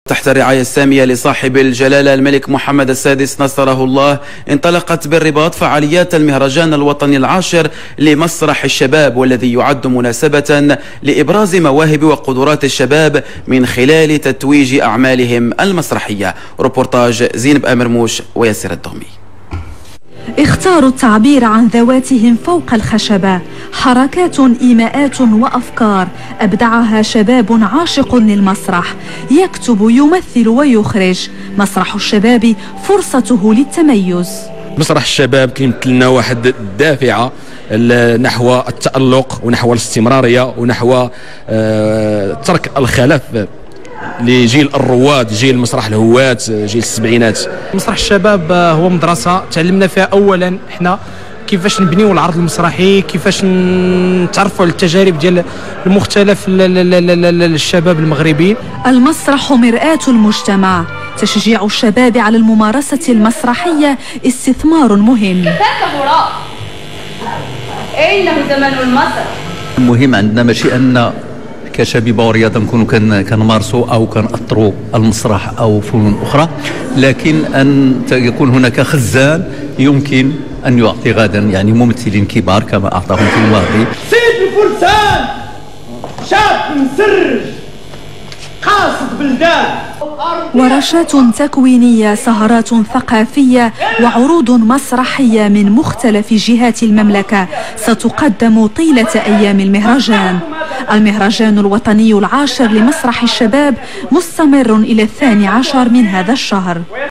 تحت الرعاية السامية لصاحب الجلالة الملك محمد السادس نصره الله، انطلقت بالرباط فعاليات المهرجان الوطني العاشر لمسرح الشباب، والذي يعد مناسبة لإبراز مواهب وقدرات الشباب من خلال تتويج أعمالهم المسرحية. روبورتاج زينب آمرموش وياسر الدومي. اختاروا التعبير عن ذواتهم فوق الخشبة، حركات، إيماءات وأفكار أبدعها شباب عاشق للمسرح، يكتب، يمثل ويخرج. مسرح الشباب فرصته للتميز. مسرح الشباب كيمثل لنا واحد الدافعة نحو التألق ونحو الاستمرارية ونحو ترك الخلف لجيل الرواد، جيل مسرح الهوات، جيل السبعينات. مسرح الشباب هو مدرسة تعلمنا فيها أولا احنا كيفاش نبنيو العرض المسرحي، كيفاش نتعرفوا على التجارب ديال المختلف الشباب المغربي. المسرح مرآة المجتمع، تشجيع الشباب على الممارسة المسرحية استثمار مهم. إنه زمن المسرح. المهم عندنا ماشي أن كشبيبة ورياضة نكونوا كنمارسوا أو كنأطروا المسرح أو فنون أخرى، لكن أن يكون هناك خزان يمكن أن يعطي غدا يعني ممثلين كبار كما أعطاهم في الماضي. سيد الفرسان شاب مسرج قاصد بلدان. ورشات تكوينية، سهرات ثقافية وعروض مسرحية من مختلف جهات المملكة ستقدم طيلة أيام المهرجان. المهرجان الوطني العاشر لمسرح الشباب مستمر إلى 12 من هذا الشهر.